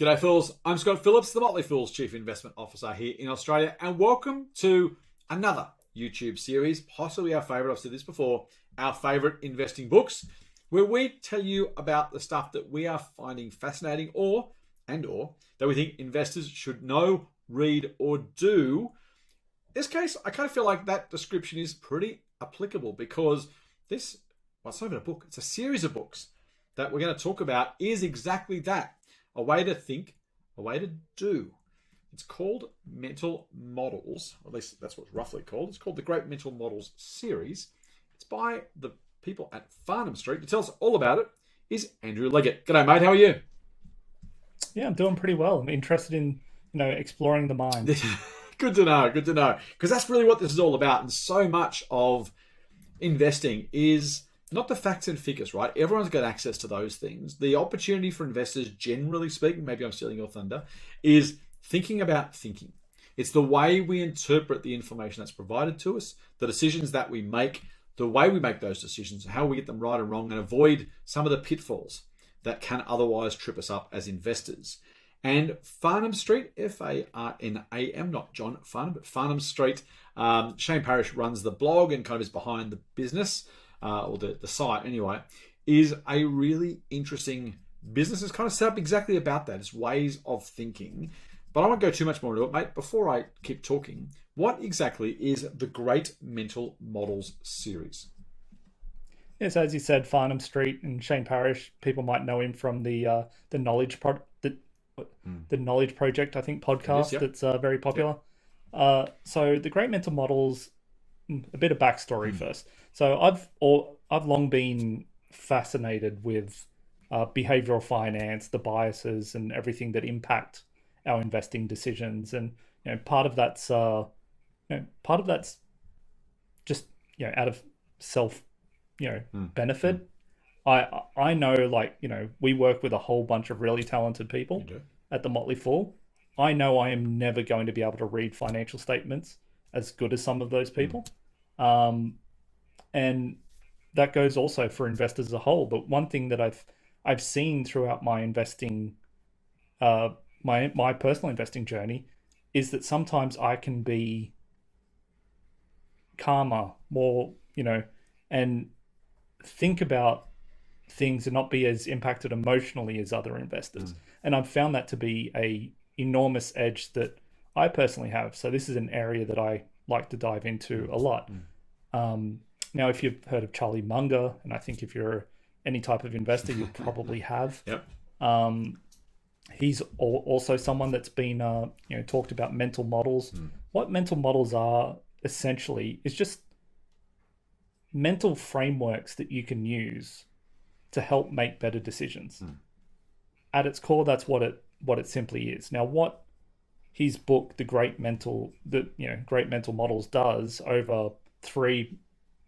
G'day, Fools. I'm Scott Phillips, the Motley Fool's Chief Investment Officer here in Australia, and welcome to another YouTube series, possibly our favourite. I've said this before, our favourite investing books, where we tell you about the stuff that we are finding fascinating or that we think investors should know, read, or do. In this case, I kind of feel like that description is pretty applicable because it's not even a book, it's a series of books that we're going to talk about is exactly that. A way to think, a way to do. It's called Mental Models, or at least that's what it's roughly called. It's called the Great Mental Models series. It's by the people at Farnam Street. To tell us all about it is Andrew Legget. G'day, mate. How are you? Yeah, I'm doing pretty well. I'm interested in, exploring the mind. Good to know. Good to know. Because that's really what this is all about. And so much of investing is not the facts and figures, right? Everyone's got access to those things. The opportunity for investors, generally speaking, maybe I'm stealing your thunder, is thinking about thinking. It's the way we interpret the information that's provided to us, the decisions that we make, the way we make those decisions, how we get them right and wrong, and avoid some of the pitfalls that can otherwise trip us up as investors. And Farnam Street, F-A-R-N-A-M, not John Farnam, but Farnam Street. Shane Parrish runs the blog and kind of is behind the business. Or the site anyway, is a really interesting business. It's kind of set up exactly about that. It's ways of thinking. But I won't go too much more into it, mate. Before I keep talking, what exactly is the Great Mental Models series? Yes, as you said, Farnam Street and Shane Parrish, people might know him from the Knowledge the Knowledge Project, I think, podcast. Yep. That's very popular. Yep. So the Great Mental Models, a bit of backstory first. So I've long been fascinated with behavioral finance, the biases, and everything that impact our investing decisions. And part of that's just out of self benefit. I know, we work with a whole bunch of really talented people at the Motley Fool. I know I am never going to be able to read financial statements as good as some of those people. And that goes also for investors as a whole. But one thing that I've seen throughout my investing, my personal investing journey, is that sometimes I can be calmer, more, and think about things and not be as impacted emotionally as other investors. And I've found that to be a enormous edge that I personally have. So this is an area that I like to dive into a lot. Now, if you've heard of Charlie Munger, and I think if you're any type of investor, you probably have. Yep. He's also someone that's been, talked about mental models. What mental models are essentially is just mental frameworks that you can use to help make better decisions. At its core, that's what it simply is. Now, what his book, The Great Mental Models, does over 3,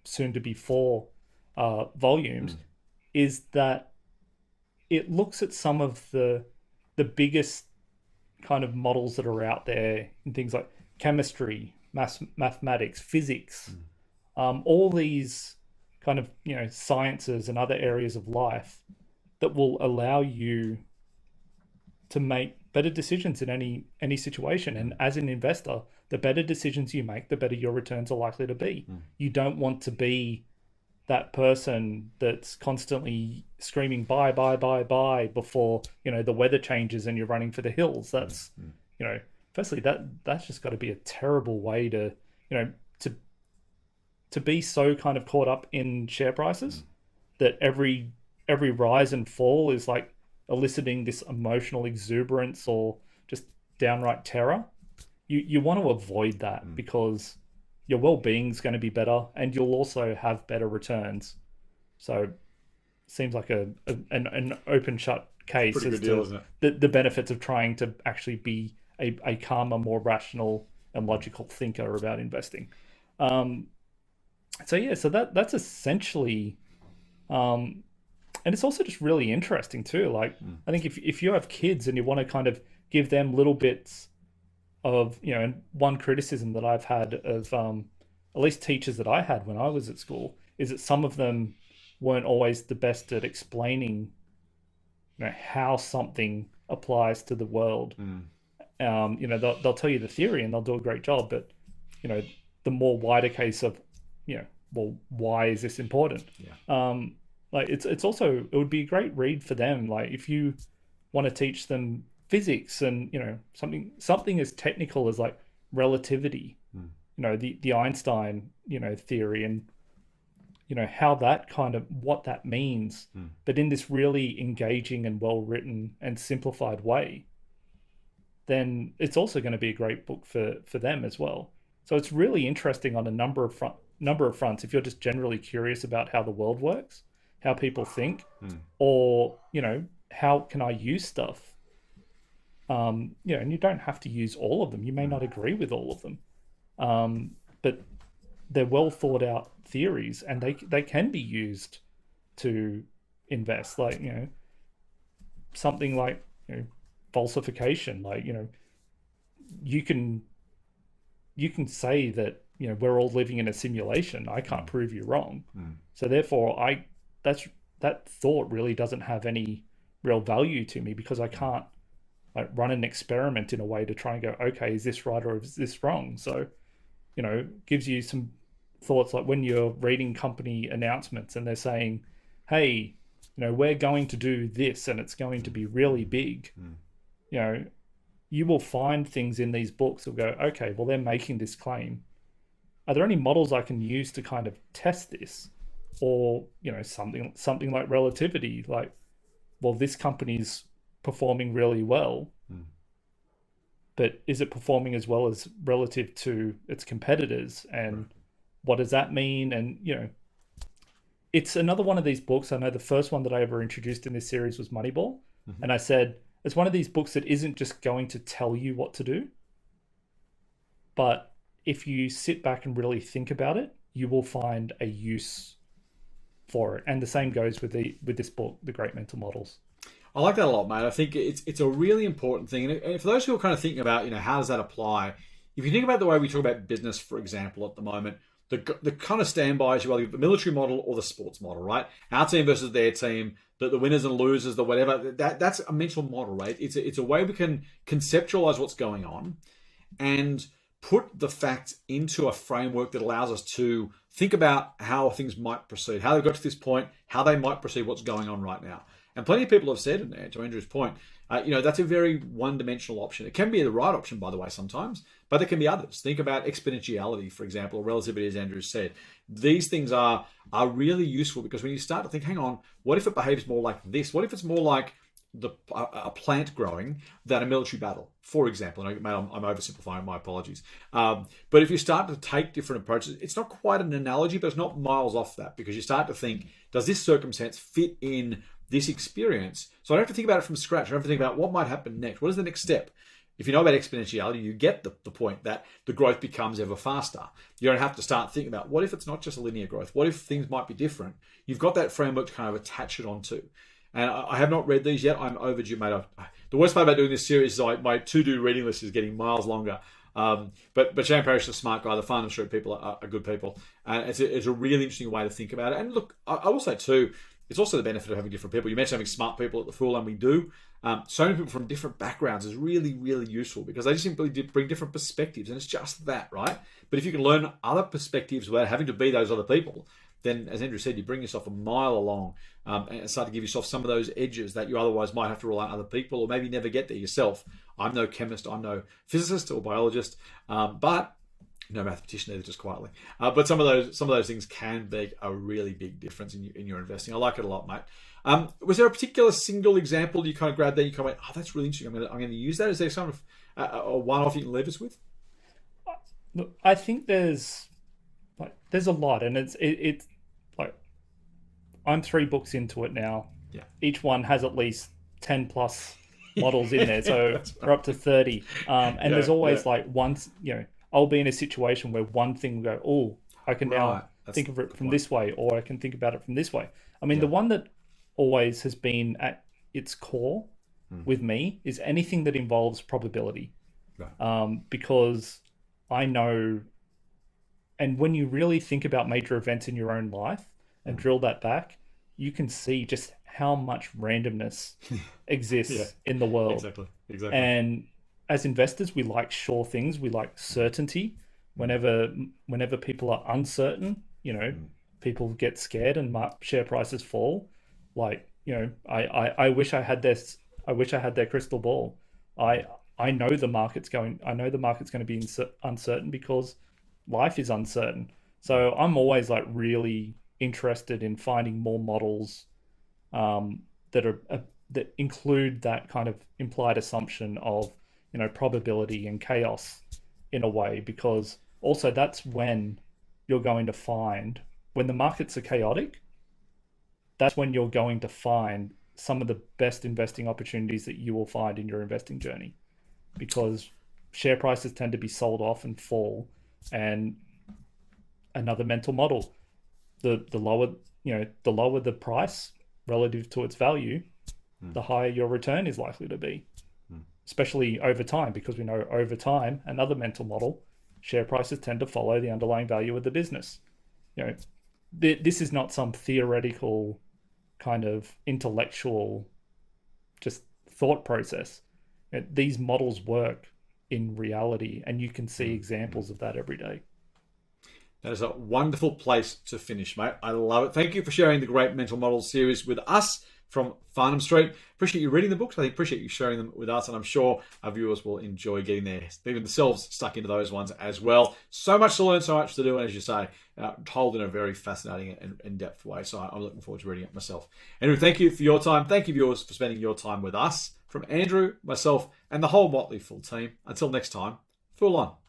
soon to be 4 volumes, is that it looks at some of the biggest kind of models that are out there in things like chemistry, mathematics, physics, all these kind of sciences and other areas of life that will allow you to make better decisions in any situation. And as an investor, the better decisions you make, the better your returns are likely to be. You don't want to be that person that's constantly screaming buy before the weather changes and you're running for the hills. That's firstly that's just got to be a terrible way to to be so kind of caught up in share prices that every rise and fall is like eliciting this emotional exuberance or just downright terror. You want to avoid that because your well-being is going to be better and you'll also have better returns. So it seems like an open shut case. Pretty good deal, isn't it? The benefits of trying to actually be a calmer, more rational and logical thinker about investing. So that's essentially, and it's also just really interesting too. Like I think if you have kids and you want to kind of give them little bits of, and one criticism that I've had of at least teachers that I had when I was at school is that some of them weren't always the best at explaining how something applies to the world. You know, they'll tell you the theory and they'll do a great job, but you know, the more wider case of, you know, well, why is this important? Like it's also, it would be a great read for them. Like if you want to teach them physics and, you know, something as technical as like relativity, you know, the Einstein, you know, theory, and you know how that kind of, what that means, but in this really engaging and well written and simplified way, then it's also going to be a great book for them as well. So it's really interesting on a number of fronts. If you're just generally curious about how the world works, how people think, or you know, how can I use stuff, you know, and you don't have to use all of them. You may not agree with all of them, but they're well thought out theories, and they can be used to invest. Like, you know, something like, you know, falsification. Like, you know, you can say that, you know, we're all living in a simulation. I can't prove you wrong. So therefore, that thought really doesn't have any real value to me, because I can't like run an experiment in a way to try and go, okay, is this right or is this wrong? So, you know, gives you some thoughts like when you're reading company announcements and they're saying, hey, you know, we're going to do this and it's going to be really big. You know, you will find things in these books that go, okay, well, they're making this claim. Are there any models I can use to kind of test this? Or, you know, something like relativity, like, well, this company's performing really well, but is it performing as well as relative to its competitors? And what does that mean? And, you know, it's another one of these books. I know the first one that I ever introduced in this series was Moneyball. And I said, it's one of these books that isn't just going to tell you what to do, but if you sit back and really think about it, you will find a use for it. And the same goes with this book, The Great Mental Models. I like that a lot, mate. I think it's a really important thing. And for those who are kind of thinking about, you know, how does that apply? If you think about the way we talk about business, for example, at the moment, the kind of standbys, you either the military model or the sports model, right? Our team versus their team, the winners and losers, the whatever. That's a mental model, right? It's a way we can conceptualize what's going on and put the facts into a framework that allows us to think about how things might proceed, how they got to this point, how they might proceed, what's going on right now. And plenty of people have said, and to Andrew's point, you know, that's a very one-dimensional option. It can be the right option, by the way, sometimes, but there can be others. Think about exponentiality, for example, or relativity, as Andrew said. These things are really useful because when you start to think, hang on, what if it behaves more like this? What if it's more like a plant growing than a military battle, for example? And I'm oversimplifying, my apologies. But if you start to take different approaches, it's not quite an analogy, but it's not miles off that, because you start to think, does this circumstance fit in this experience? So I don't have to think about it from scratch. I don't have to think about what might happen next. What is the next step? If you know about exponentiality, you get the point that the growth becomes ever faster. You don't have to start thinking about, what if it's not just a linear growth? What if things might be different? You've got that framework to kind of attach it onto. And I have not read these yet. I'm overdue, mate. The worst part about doing this series is my to-do reading list is getting miles longer. But Shane Parrish is a smart guy. The Farnam Street people are good people. And it's a really interesting way to think about it. And look, I will say too, it's also the benefit of having different people. You mentioned having smart people at the Fool, and we do. So many people from different backgrounds is really, really useful because they just simply bring different perspectives, and it's just that, right? But if you can learn other perspectives without having to be those other people, then, as Andrew said, you bring yourself a mile along and start to give yourself some of those edges that you otherwise might have to rely on other people or maybe never get there yourself. I'm no chemist, I'm no physicist or biologist, but no mathematician either, just quietly. But some of those things can make a really big difference in your investing. I like it a lot, mate. Was there a particular single example you kind of grabbed there? You kind of went, oh, that's really interesting. I'm going to use that. Is there some of a one-off you can leave us with? Look, I think there's a lot, and it's like I'm 3 books into it now. Yeah. Each one has at least 10 plus models in there, so we're up to 30. And there's always like once, you know, I'll be in a situation where one thing will go, oh, I can now think of it from this way, or I can think about it from this way. I mean, the one that always has been at its core with me is anything that involves probability. Right. Because I know, and when you really think about major events in your own life and drill that back, you can see just how much randomness exists in the world. Exactly. And as investors, we like sure things. We like certainty. Whenever people are uncertain, people get scared and share prices fall. Like, I wish I had this. I wish I had their crystal ball. I know the market's going. I know the market's going to be uncertain because life is uncertain. So I'm always like really interested in finding more models that include that kind of implied assumption of probability and chaos in a way, because also that's when you're going to find, when the markets are chaotic, that's when you're going to find some of the best investing opportunities that you will find in your investing journey, because share prices tend to be sold off and fall. And another mental model, the lower the price relative to its value, the higher your return is likely to be, especially over time, because we know over time, another mental model, share prices tend to follow the underlying value of the business. This is not some theoretical kind of intellectual just thought process. These models work in reality, and you can see examples of that every day. That is a wonderful place to finish, mate. I love it. Thank you for sharing the Great Mental Models series with us from Farnam Street. Appreciate you reading the books. I appreciate you sharing them with us, and I'm sure our viewers will enjoy getting themselves stuck into those ones as well. So much to learn, so much to do, and as you say, told in a very fascinating and in-depth way. So I'm looking forward to reading it myself. Andrew, thank you for your time. Thank you, viewers, for spending your time with us. From Andrew, myself, and the whole Motley Fool team. Until next time, Fool on.